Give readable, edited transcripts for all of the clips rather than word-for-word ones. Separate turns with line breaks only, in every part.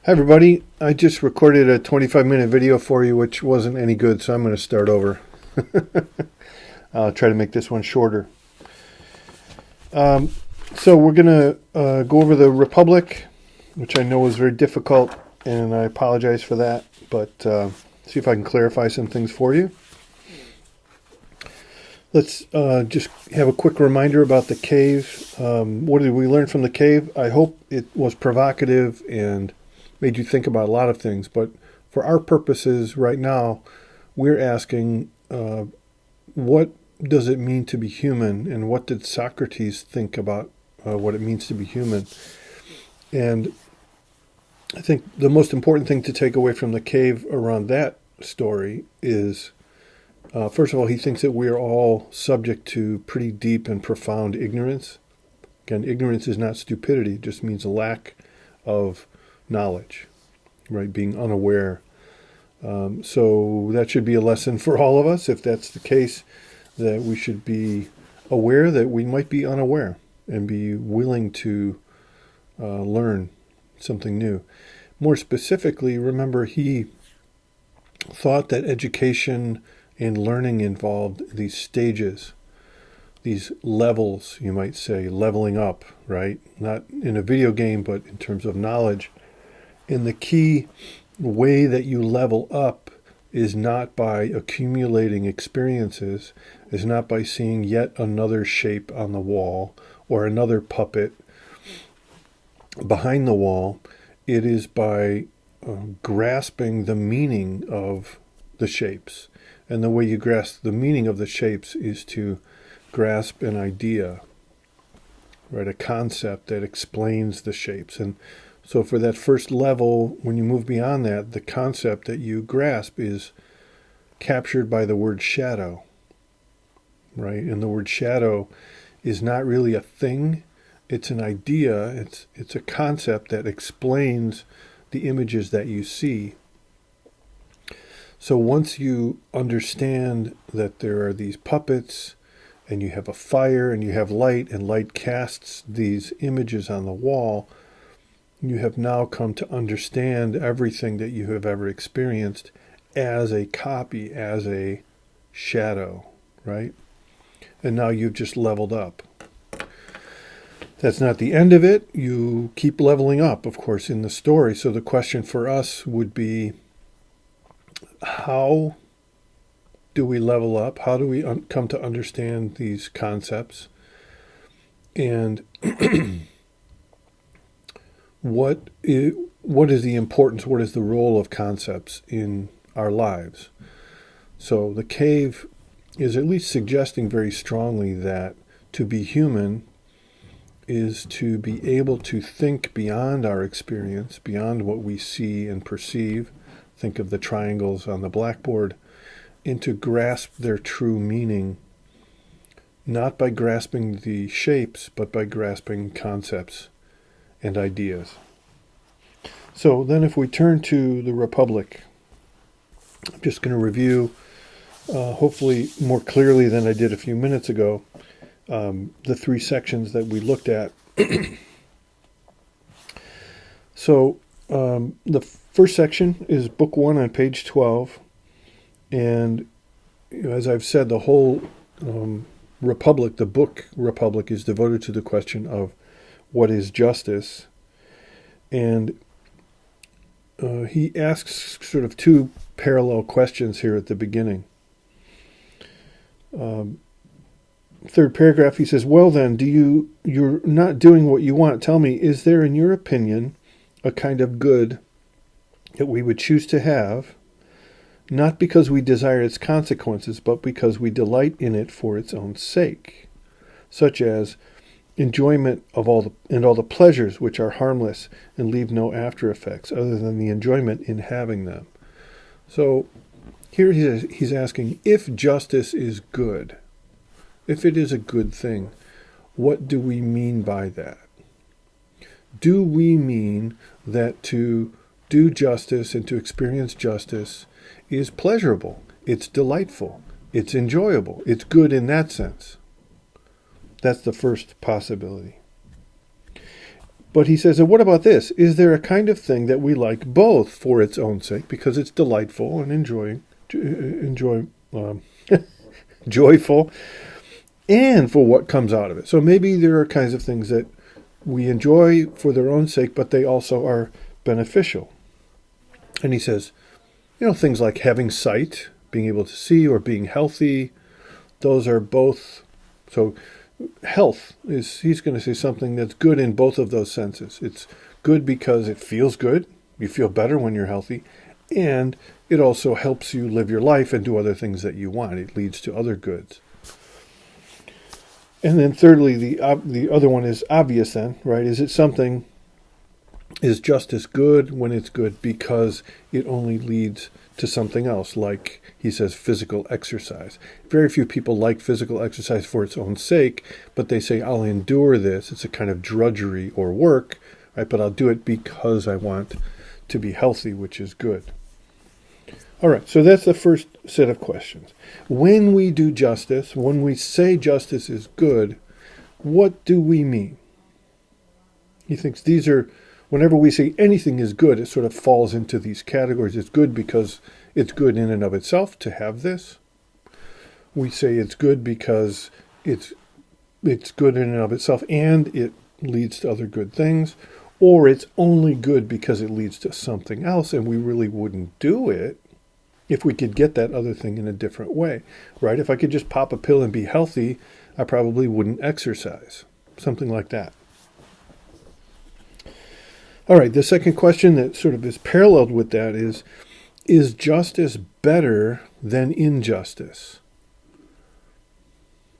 Hi, everybody. I just recorded a 25-minute video for you, which wasn't any good, so I'm going to start over. I'll try to make this one shorter. So we're going to go over the Republic, which I know is very difficult, and I apologize for that, but see if I can clarify some things for you. Let's just have a quick reminder about the cave. What did we learn from the cave? I hope it was provocative and made you think about a lot of things, but for our purposes right now, we're asking, what does it mean to be human, and what did Socrates think about what it means to be human? And I think the most important thing to take away from the cave around that story is, first of all, he thinks that we are all subject to pretty deep and profound ignorance. Again, ignorance is not stupidity, it just means a lack of knowledge, right? Being unaware. So that should be a lesson for all of us, if that's the case, that we should be aware that we might be unaware and be willing to learn something new. More specifically, remember, he thought that education and learning involved these stages, these levels, you might say, leveling up, right? Not in a video game, but in terms of knowledge. And the key way that you level up is not by accumulating experiences, is not by seeing yet another shape on the wall or another puppet behind the wall. It is by grasping the meaning of the shapes. And the way you grasp the meaning of the shapes is to grasp an idea, right? A concept that explains the shapes. And so for that first level, when you move beyond that, the concept that you grasp is captured by the word shadow, right? And the word shadow is not really a thing. It's an idea. It's a concept that explains the images that you see. So once you understand that there are these puppets, and you have a fire, and you have light, and light casts these images on the wall, you have now come to understand everything that you have ever experienced as a copy, as a shadow, right? And now you've just leveled up. That's not the end of it. You keep leveling up, of course, in the story. So the question for us would be, how do we level up? How do we come to understand these concepts? And what is the importance, what is the role of concepts in our lives? So the cave is at least suggesting very strongly that to be human is to be able to think beyond our experience, beyond what we see and perceive. Think of the triangles on the blackboard, and to grasp their true meaning, not by grasping the shapes, but by grasping concepts and ideas. So then if we turn to the Republic, I'm just going to review, hopefully more clearly than I did a few minutes ago, the three sections that we looked at. So the first section is Book 1 on page 12. And as I've said, the whole Republic, the book Republic, is devoted to the question of what is justice. And he asks sort of two parallel questions here at the beginning. Third paragraph, he says, well then, you're not doing what you want. Tell me, is there in your opinion a kind of good that we would choose to have, not because we desire its consequences, but because we delight in it for its own sake, such as enjoyment of all the pleasures which are harmless and leave no after effects other than the enjoyment in having them? So here he's asking, if justice is good, if it is a good thing, what do we mean by that? Do we mean that to do justice and to experience justice is pleasurable, it's delightful, it's enjoyable, it's good in that sense? That's the first possibility. But he says, and what about this? Is there a kind of thing that we like both for its own sake, because it's delightful and joyful, and for what comes out of it? So maybe there are kinds of things that we enjoy for their own sake, but they also are beneficial. And he says, things like having sight, being able to see, or being healthy, those are both. So health he's going to say something that's good in both of those senses. It's good because it feels good. You feel better when you're healthy. And it also helps you live your life and do other things that you want. It leads to other goods. And then thirdly, the other one is obvious then, right? Is justice good when it's good because it only leads to something else, like he says, physical exercise. Very few people like physical exercise for its own sake, but they say, I'll endure this. It's a kind of drudgery or work, right? But I'll do it because I want to be healthy, which is good. All right, so that's the first set of questions. When we do justice, when we say justice is good, what do we mean? He thinks these are, whenever we say anything is good, it sort of falls into these categories. It's good because it's good in and of itself to have this. We say it's good because it's good in and of itself and it leads to other good things. Or it's only good because it leads to something else, and we really wouldn't do it if we could get that other thing in a different way, right? If I could just pop a pill and be healthy, I probably wouldn't exercise. Something like that. All right, the second question that sort of is paralleled with that is justice better than injustice?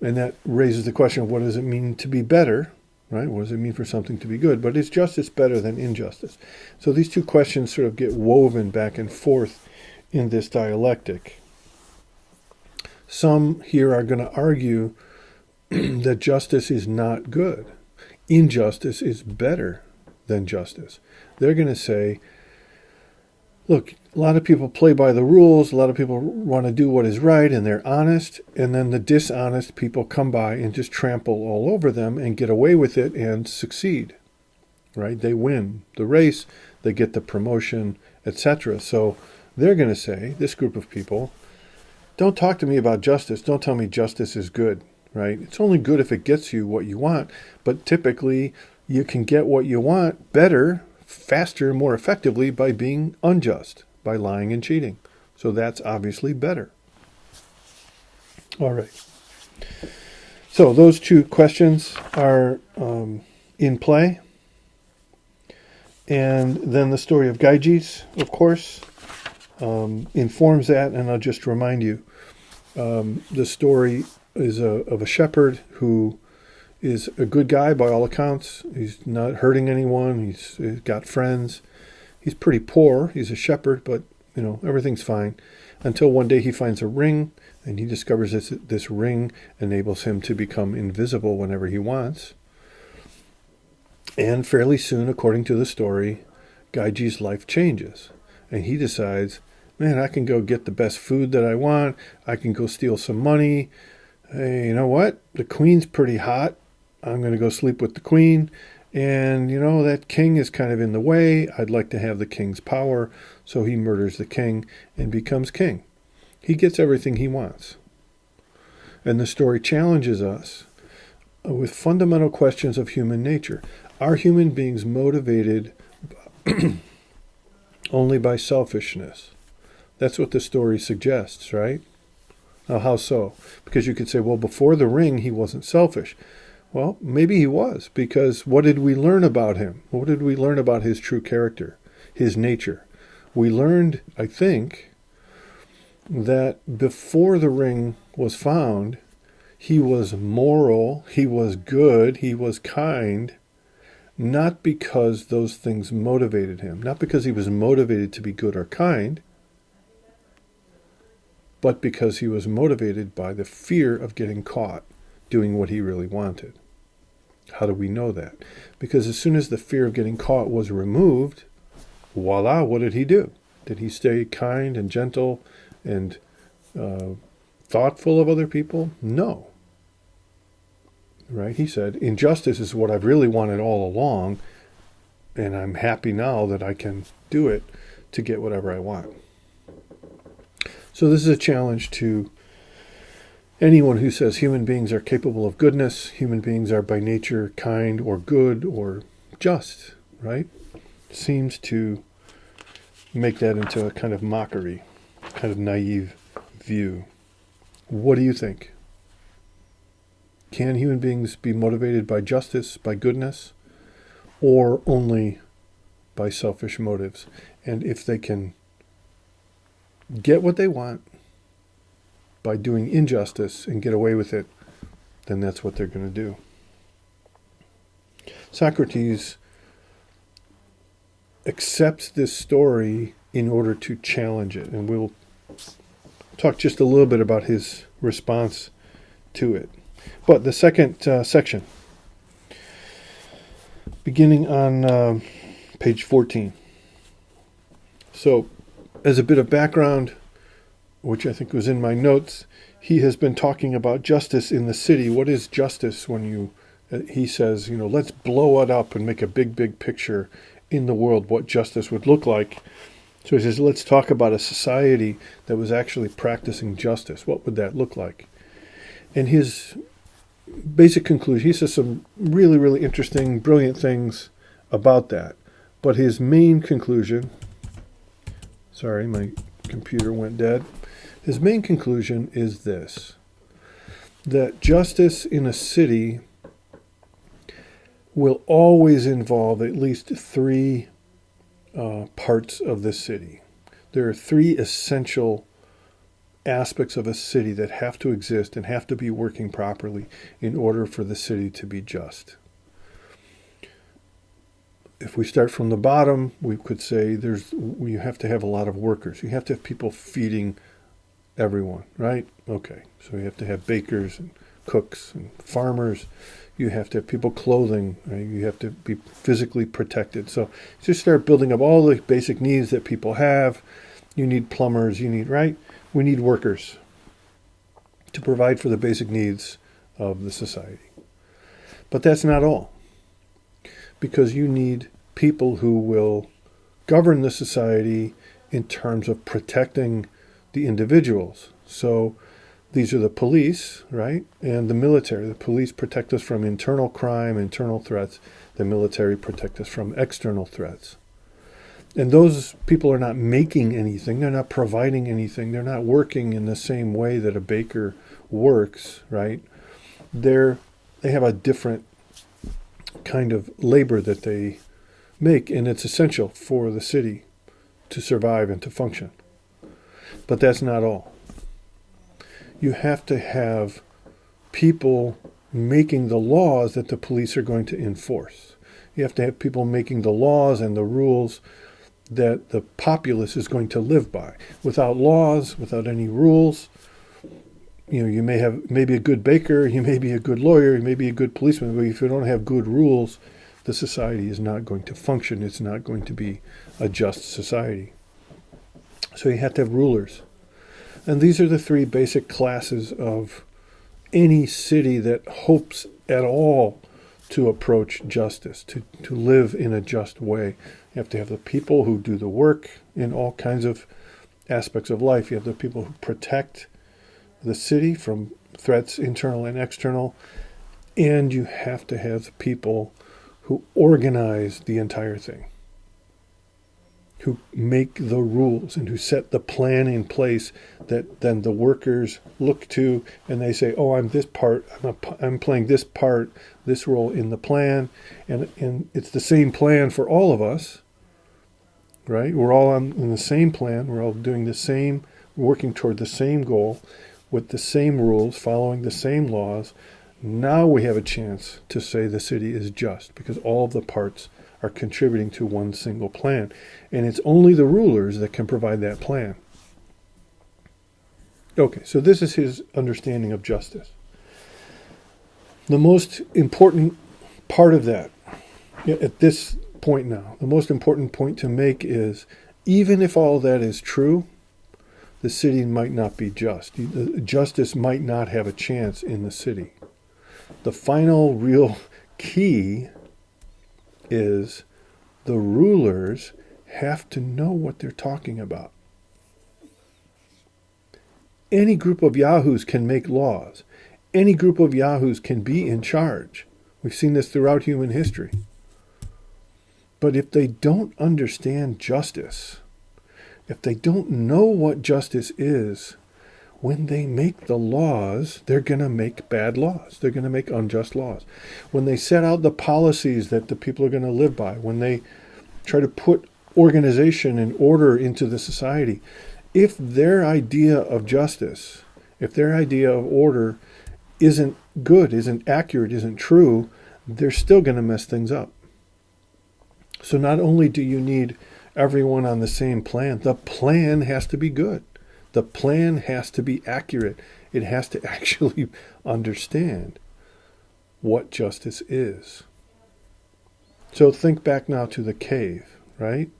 And that raises the question of what does it mean to be better, right? What does it mean for something to be good? But is justice better than injustice? So these two questions sort of get woven back and forth in this dialectic. Some here are going to argue that justice is not good. Injustice is better than justice. They're going to say, look, a lot of people play by the rules, a lot of people want to do what is right, and they're honest, and then the dishonest people come by and just trample all over them and get away with it and succeed, right? They win the race, they get the promotion, etc. So they're going to say, this group of people, don't talk to me about justice. Don't tell me justice is good, right? It's only good if it gets you what you want, but typically you can get what you want better, faster, more effectively by being unjust, by lying and cheating. So that's obviously better. All right. So those two questions are in play. And then the story of Gyges, of course, informs that, and I'll just remind you, the story is of a shepherd who is a good guy by all accounts. He's not hurting anyone. He's got friends. He's pretty poor. He's a shepherd, but everything's fine. Until one day he finds a ring, and he discovers this ring enables him to become invisible whenever he wants. And fairly soon, according to the story, Gyges' life changes, and he decides, man, I can go get the best food that I want. I can go steal some money. Hey, you know what? The queen's pretty hot. I'm going to go sleep with the queen. And, that king is kind of in the way. I'd like to have the king's power. So he murders the king and becomes king. He gets everything he wants. And the story challenges us with fundamental questions of human nature. Are human beings motivated only by selfishness? That's what the story suggests, right? Now, how so? Because you could say, well, before the ring, he wasn't selfish. Well, maybe he was, because what did we learn about him? What did we learn about his true character, his nature? We learned, I think, that before the ring was found, he was moral, he was good, he was kind, not because those things motivated him, not because he was motivated to be good or kind, but because he was motivated by the fear of getting caught doing what he really wanted. How do we know that? Because as soon as the fear of getting caught was removed, voila, what did he do? Did he stay kind and gentle and thoughtful of other people? No. Right? He said, injustice is what I've really wanted all along. And I'm happy now that I can do it to get whatever I want. So this is a challenge to anyone who says human beings are capable of goodness, human beings are by nature kind or good or just, right? Seems to make that into a kind of mockery, kind of naive view. What do you think? Can human beings be motivated by justice, by goodness, or only by selfish motives? And if they can get what they want by doing injustice and get away with it, then that's what they're going to do. Socrates accepts this story in order to challenge it, and we'll talk just a little bit about his response to it. But the second section, beginning on page 14. So, as a bit of background, which I think was in my notes, he has been talking about justice in the city. What is justice when he says, let's blow it up and make a big, big picture in the world what justice would look like. So he says, let's talk about a society that was actually practicing justice. What would that look like? And his basic conclusion, he says some really, really interesting, brilliant things about that. But his main conclusion, sorry, my computer went dead. His main conclusion is this, that justice in a city will always involve at least three parts of the city. There are three essential aspects of a city that have to exist and have to be working properly in order for the city to be just. If we start from the bottom, we could say you have to have a lot of workers. You have to have people feeding everyone, right? Okay, so you have to have bakers and cooks and farmers. You have to have people clothing, right? You have to be physically protected. So just start building up all the basic needs that people have. You need plumbers, right? We need workers to provide for the basic needs of the society. But that's not all, because you need people who will govern the society in terms of protecting the individuals. So these are the police, right? And the military. The police protect us from internal crime, internal threats. The military protect us from external threats. And those people are not making anything. They're not providing anything. They're not working in the same way that a baker works, right? They have a different kind of labor that they make, and it's essential for the city to survive and to function. But that's not all. You have to have people making the laws that the police are going to enforce. You have to have people making the laws and the rules that the populace is going to live by. Without laws, without any rules, you may have maybe a good baker, you may be a good lawyer, you may be a good policeman, but if you don't have good rules, the society is not going to function. It's not going to be a just society. So you have to have rulers. And these are the three basic classes of any city that hopes at all to approach justice, to live in a just way. You have to have the people who do the work in all kinds of aspects of life. You have the people who protect the city from threats, internal and external. And you have to have people who organize the entire thing, who make the rules and who set the plan in place that then the workers look to and they say, oh, I'm this part, I'm playing this part, this role in the plan. And it's the same plan for all of us, right? We're all in the same plan. We're all doing the same, working toward the same goal with the same rules, following the same laws. Now we have a chance to say the city is just because all of the parts are contributing to one single plan. And it's only the rulers that can provide that plan. Okay, so this is his understanding of justice. The most important part of that, at this point now, the most important point to make is, even if all that is true, the city might not be just. Justice might not have a chance in the city. The final real key is the rulers have to know what they're talking about. Any group of yahoos can make laws. Any group of yahoos can be in charge. We've seen this throughout human history. But if they don't understand justice, if they don't know what justice is, when they make the laws, they're going to make bad laws. They're going to make unjust laws. When they set out the policies that the people are going to live by, when they try to put organization and order into the society, if their idea of justice, if their idea of order isn't good, isn't accurate, isn't true, they're still going to mess things up. So not only do you need everyone on the same plan, the plan has to be good. The plan has to be accurate. It has to actually understand what justice is. So think back now to the cave, right?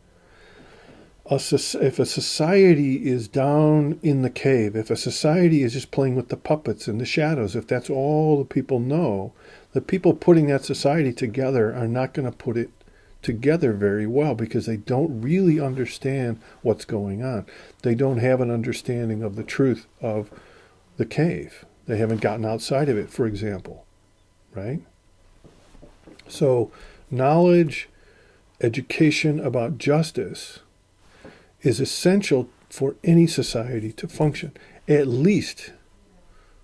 If a society is down in the cave, if a society is just playing with the puppets and the shadows, if that's all the people know, the people putting that society together are not going to put it together very well because they don't really understand what's going on. They don't have an understanding of the truth of the cave. They haven't gotten outside of it, for example, right? So knowledge, education about justice is essential for any society to function, at least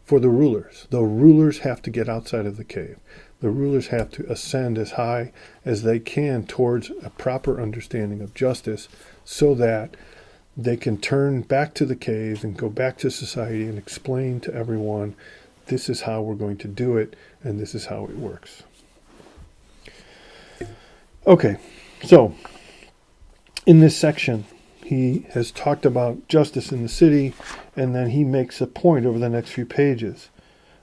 for the rulers. The rulers have to get outside of the cave. The rulers have to ascend as high as they can towards a proper understanding of justice so that they can turn back to the cave and go back to society and explain to everyone, this is how we're going to do it and this is how it works. Okay, so in this section, he has talked about justice in the city, and then he makes a point over the next few pages,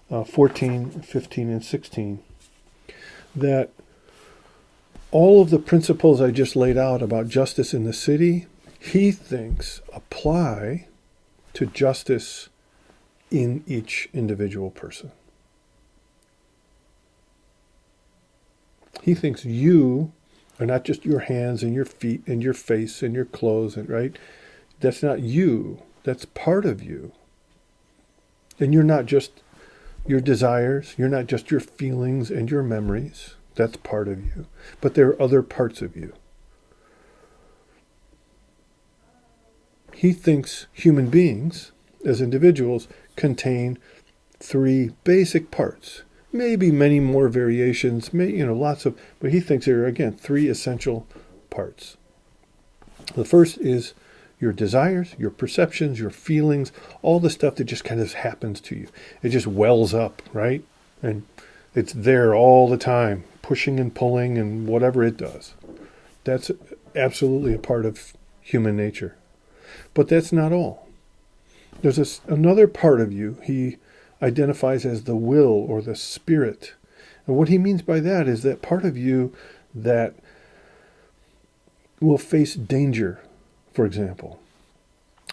14, 15, and 16, that all of the principles I just laid out about justice in the city, he thinks apply to justice in each individual person. He thinks you are not just your hands and your feet and your face and your clothes, and right? That's not you. That's part of you. And you're not just your desires. You're not just your feelings and your memories. That's part of you. But there are other parts of you. He thinks human beings, as individuals, contain three basic parts. Maybe many more variations, lots of, but he thinks there are, again, three essential parts. The first is your desires, your perceptions, your feelings, all the stuff that just kind of happens to you. It just wells up, right? And it's there all the time, pushing and pulling and whatever it does. That's absolutely a part of human nature. But that's not all. There's another part of you he identifies as the will or the spirit. And what he means by that is that part of you that will face danger, for example,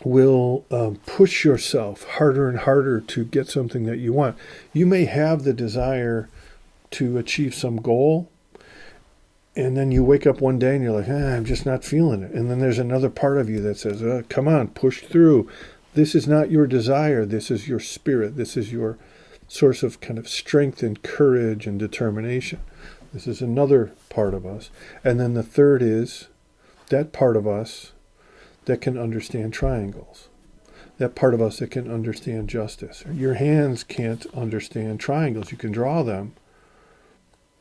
will push yourself harder and harder to get something that you want. You may have the desire to achieve some goal, and then you wake up one day and you're like, I'm just not feeling it. And then there's another part of you that says, come on, push through. This is not your desire. This is your spirit. This is your source of kind of strength and courage and determination. This is another part of us. And then the third is that part of us that can understand triangles. That part of us that can understand justice. Your hands can't understand triangles. You can draw them.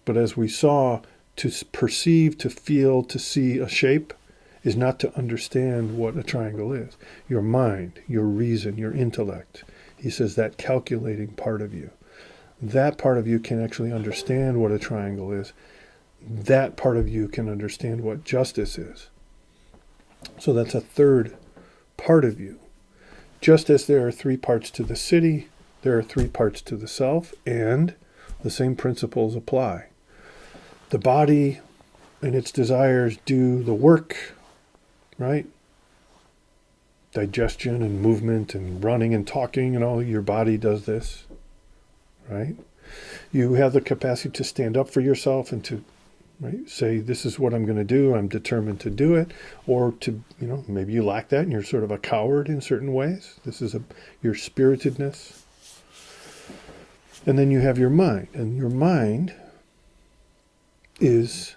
But as we saw, to perceive, to feel, to see a shape is not to understand what a triangle is. Your mind, your reason, your intellect. He says that calculating part of you. That part of you can actually understand what a triangle is. That part of you can understand what justice is. So that's a third part of you. Just as there are three parts to the city, there are three parts to the self, and the same principles apply. The body and its desires do the work, right? Digestion and movement and running and talking and all, your body does this, right? You have the capacity to stand up for yourself and to right? Say, this is what I'm going to do. I'm determined to do it. Or to, maybe you lack that and you're sort of a coward in certain ways. This is your spiritedness. And then you have your mind. And your mind is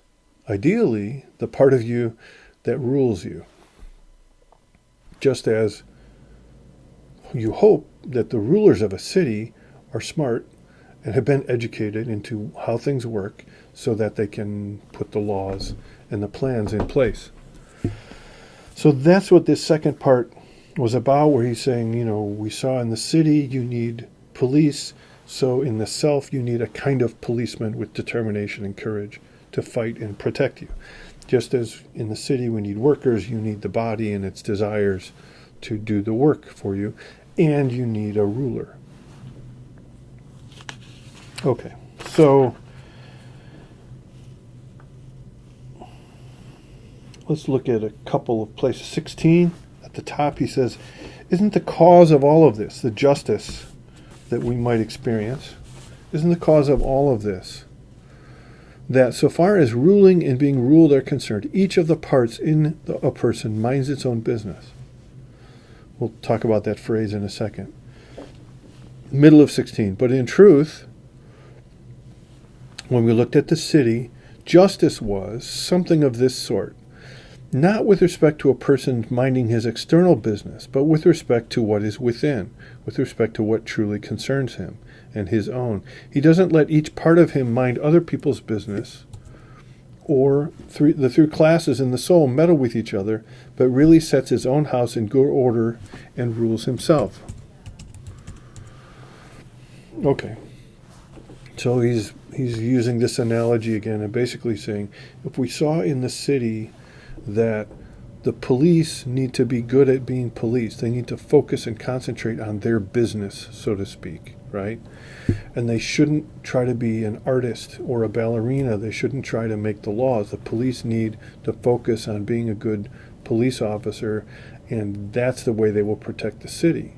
ideally the part of you that rules you. Just as you hope that the rulers of a city are smart and have been educated into how things work so that they can put the laws and the plans in place. So that's what this second part was about, where he's saying, we saw in the city you need police, so in the self you need a kind of policeman with determination and courage to fight and protect you. Just as in the city we need workers, you need the body and its desires to do the work for you, and you need a ruler. Okay, so let's look at a couple of places. 16, at the top he says, isn't the cause of all of this, the justice that we might experience, isn't the cause of all of this that so far as ruling and being ruled are concerned, each of the parts in a person minds its own business? We'll talk about that phrase in a second. Middle of 16. But in truth, when we looked at the city, justice was something of this sort, not with respect to a person minding his external business, but with respect to what is within, with respect to what truly concerns him and his own. He doesn't let each part of him mind other people's business, or the three classes in the soul meddle with each other, but really sets his own house in good order and rules himself. Okay. So he's using this analogy again and basically saying, if we saw in the city that the police need to be good at being police, they need to focus and concentrate on their business, so to speak, right? And they shouldn't try to be an artist or a ballerina. They shouldn't try to make the laws. The police need to focus on being a good police officer, and that's the way they will protect the city.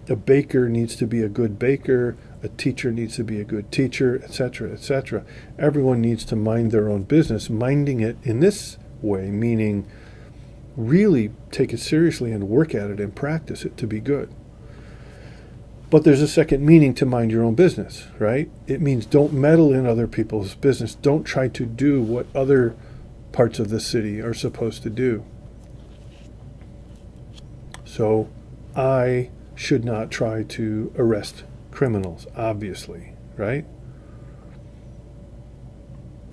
A baker needs to be a good baker. A teacher needs to be a good teacher, etc., etc. Everyone needs to mind their own business. Minding it in this way, meaning really take it seriously and work at it and practice it to be good. But there's a second meaning to mind your own business, right? It means don't meddle in other people's business. Don't try to do what other parts of the city are supposed to do. So I should not try to arrest criminals, obviously, right?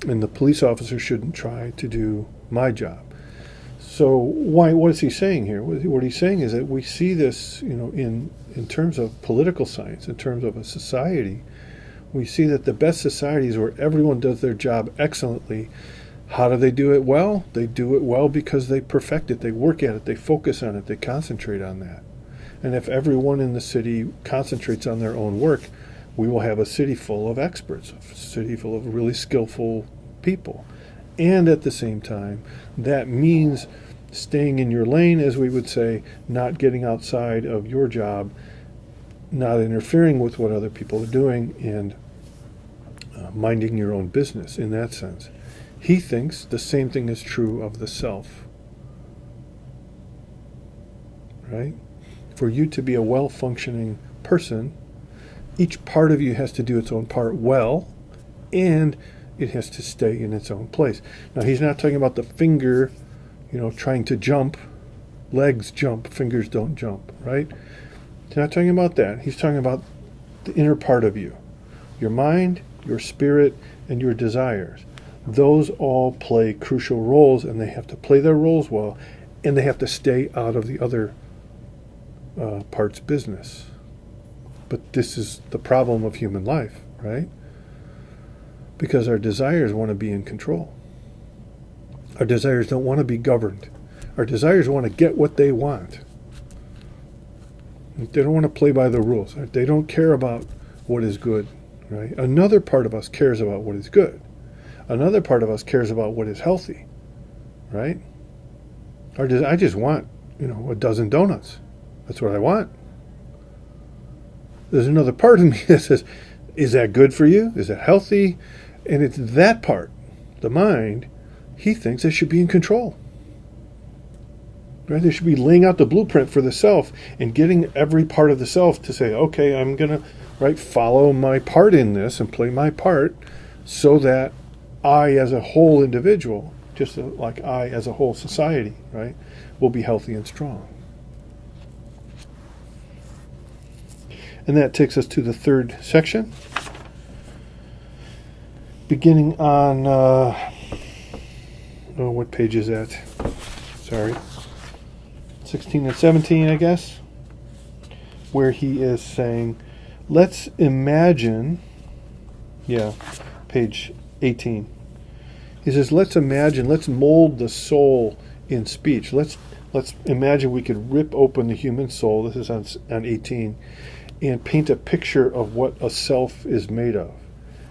And the police officer shouldn't try to do my job. So what is he saying here? What he's saying is that we see this, in terms of political science, in terms of a society, we see that the best societies where everyone does their job excellently, how do they do it well? They do it well because they perfect it, they work at it, they focus on it, they concentrate on that. And if everyone in the city concentrates on their own work, we will have a city full of experts, a city full of really skillful people. And at the same time, that means staying in your lane, as we would say, not getting outside of your job, not interfering with what other people are doing, and minding your own business in that sense. He thinks the same thing is true of the self. Right? For you to be a well-functioning person, each part of you has to do its own part well, and it has to stay in its own place. Now, he's not talking about the finger, trying to jump. Legs jump, fingers don't jump, right? He's not talking about that. He's talking about the inner part of you. Your mind, your spirit, and your desires. Those all play crucial roles, and they have to play their roles well, and they have to stay out of the other part's business. But this is the problem of human life, right? Because our desires want to be in control. Our desires don't want to be governed. Our desires want to get what they want. They don't want to play by the rules. They don't care about what is good, right? Another part of us cares about what is good. Another part of us cares about what is healthy, right? I just want, a dozen donuts. That's what I want. There's another part of me that says, is that good for you? Is that healthy? And it's that part the mind, he thinks it should be in control. Right? They should be laying out the blueprint for the self and getting every part of the self to say, okay, I'm going to follow my part in this and play my part so that I as a whole individual, just like I as a whole society, right, will be healthy and strong. And that takes us to the third section, beginning on, what page is that? Sorry. 16 and 17, I guess, where he is saying, let's imagine, page 18. He says, let's mold the soul in speech. Let's imagine we could rip open the human soul, this is on 18, and paint a picture of what a self is made of.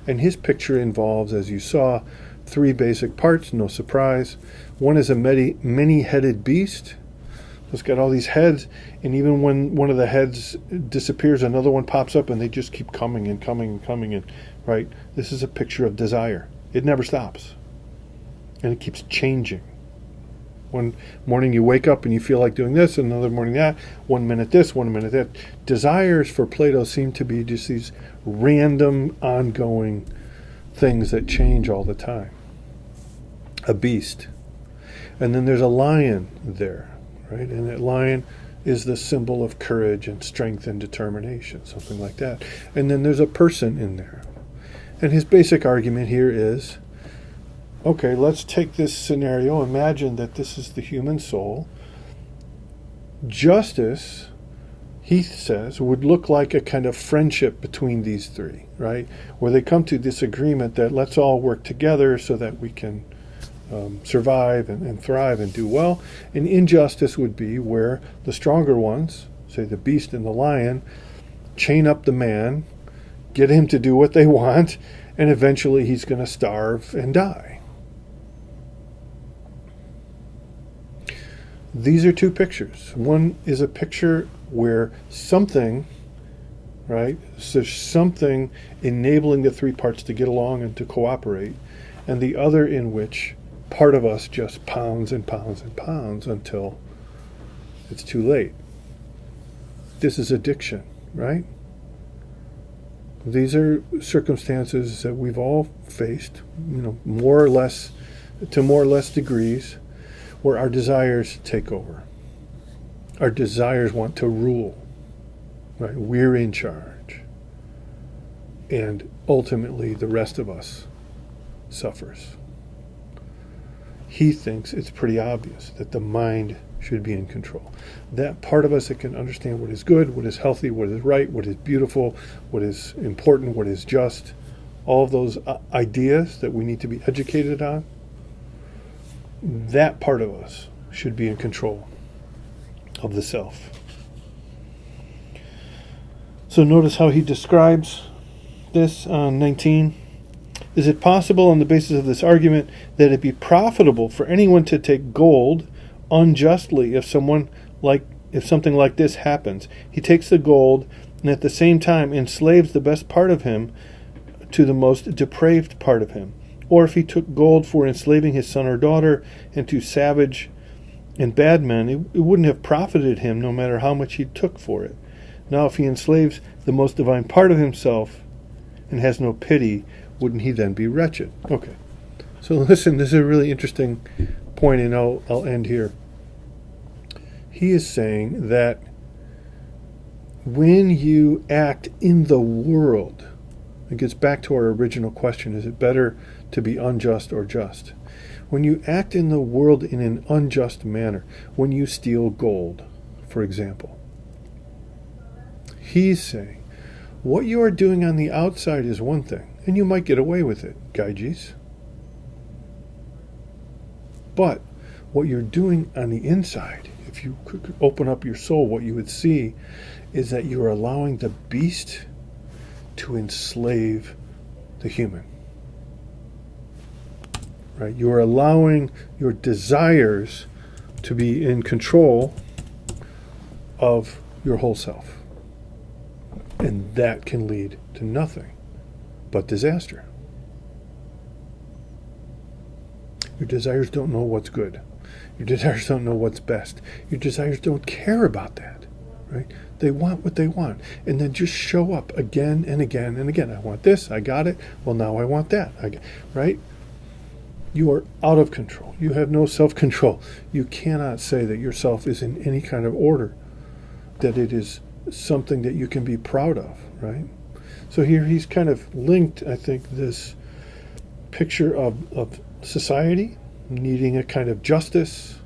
And his picture involves, as you saw, 3 basic parts, no surprise. One is a many-headed beast. It's got all these heads, and even when one of the heads disappears, another one pops up, and they just keep coming and coming and coming. And right, this is a picture of desire. It never stops, and it keeps changing. One morning you wake up and you feel like doing this, and another morning that. 1 minute this, 1 minute that. Desires for Plato seem to be just these random, ongoing things that change all the time. A beast, and then there's a lion there. Right? And that lion is the symbol of courage and strength and determination, something like that. And then there's a person in there. And his basic argument here is, okay, let's take this scenario. Imagine that this is the human soul. Justice, he says, would look like a kind of friendship between these 3, right? Where they come to this agreement that let's all work together so that we can survive and thrive and do well. And injustice would be where the stronger ones, say the beast and the lion, chain up the man, get him to do what they want, and eventually he's going to starve and die. These are 2 pictures. One is a picture where something, right, so something enabling the 3 parts to get along and to cooperate, and the other in which part of us just pounds and pounds and pounds until it's too late. This is addiction, right? These are circumstances that we've all faced, more or less, to more or less degrees, where our desires take over. Our desires want to rule, right? We're in charge. And ultimately, the rest of us suffers. He thinks it's pretty obvious that the mind should be in control. That part of us that can understand what is good, what is healthy, what is right, what is beautiful, what is important, what is just, all of those ideas that we need to be educated on, that part of us should be in control of the self. So notice how he describes this on 19. Is it possible on the basis of this argument that it be profitable for anyone to take gold unjustly if something like this happens? He takes the gold and at the same time enslaves the best part of him to the most depraved part of him. Or if he took gold for enslaving his son or daughter into savage and bad men, it wouldn't have profited him no matter how much he took for it. Now if he enslaves the most divine part of himself and has no pity, wouldn't he then be wretched? Okay. So listen, this is a really interesting point, and I'll end here. He is saying that when you act in the world, it gets back to our original question, is it better to be unjust or just? When you act in the world in an unjust manner, when you steal gold, for example, he's saying, what you are doing on the outside is one thing, and you might get away with it, Gyges. But what you're doing on the inside, if you could open up your soul, what you would see is that you're allowing the beast to enslave the human. Right? You're allowing your desires to be in control of your whole self. And that can lead to nothing but disaster. Your desires don't know what's good. Your desires don't know what's best. Your desires don't care about that, right? They want what they want. And then just show up again and again and again. I want this. I got it. Well, now I want that. Right? You are out of control. You have no self-control. You cannot say that yourself is in any kind of order, that it is something that you can be proud of, right? So here he's kind of linked, I think, this picture of society needing a kind of justice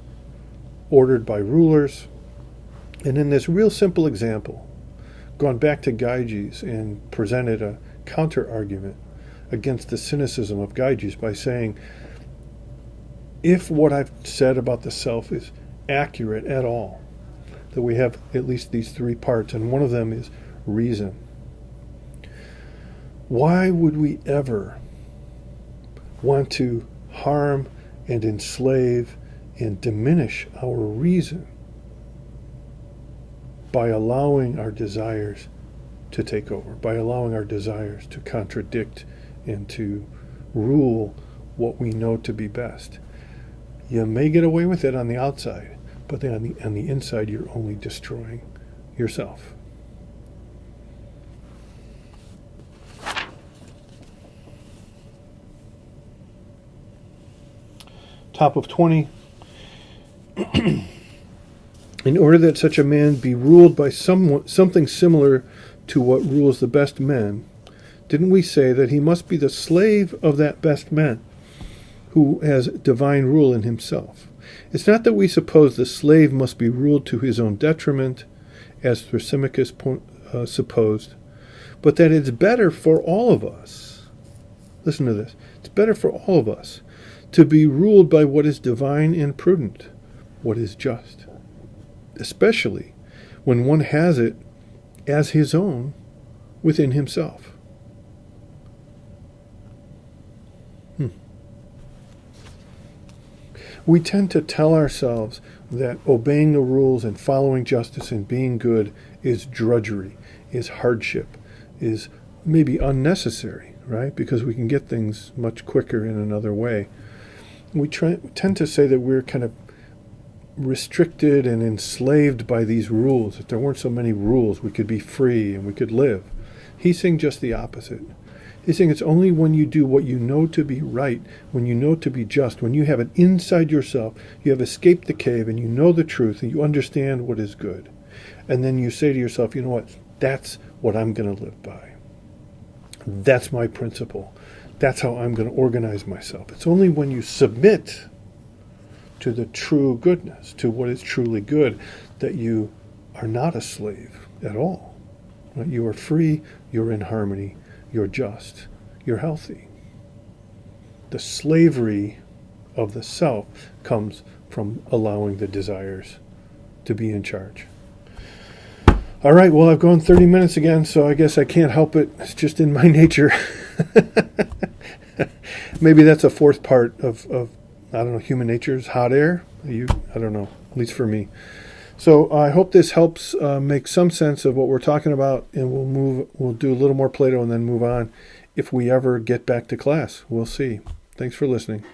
ordered by rulers. And in this real simple example, gone back to Gyges and presented a counter-argument against the cynicism of Gyges by saying, if what I've said about the self is accurate at all, that we have at least these three parts, and one of them is reason, why would we ever want to harm and enslave and diminish our reason by allowing our desires to take over, by allowing our desires to contradict and to rule what we know to be best? You may get away with it on the outside, but then on the inside, you're only destroying yourself. Top of 20. In order that such a man be ruled by something similar to what rules the best men, didn't we say that he must be the slave of that best man who has divine rule in himself? It's not that we suppose the slave must be ruled to his own detriment, as Thrasymachus supposed, but that it's better for all of us, listen to this, it's better for all of us to be ruled by what is divine and prudent, what is just, especially when one has it as his own within himself. We tend to tell ourselves that obeying the rules and following justice and being good is drudgery, is hardship, is maybe unnecessary, right? Because we can get things much quicker in another way. We tend to say that we're kind of restricted and enslaved by these rules. If there weren't so many rules, we could be free and we could live. He's saying just the opposite. He's saying it's only when you do what you know to be right, when you know to be just, when you have it inside yourself, you have escaped the cave and you know the truth and you understand what is good. And then you say to yourself, you know what, that's what I'm going to live by. That's my principle. That's how I'm going to organize myself. It's only when you submit to the true goodness, to what is truly good, that you are not a slave at all. Right? You are free, you're in harmony, you're just, you're healthy. The slavery of the self comes from allowing the desires to be in charge. All right, well, I've gone 30 minutes again, so I guess I can't help it. It's just in my nature. Maybe that's a fourth part of I don't know, human nature's hot air. I don't know, at least for me. So I hope this helps make some sense of what we're talking about, and we'll do a little more Plato and then move on if we ever get back to class. We'll see. Thanks for listening.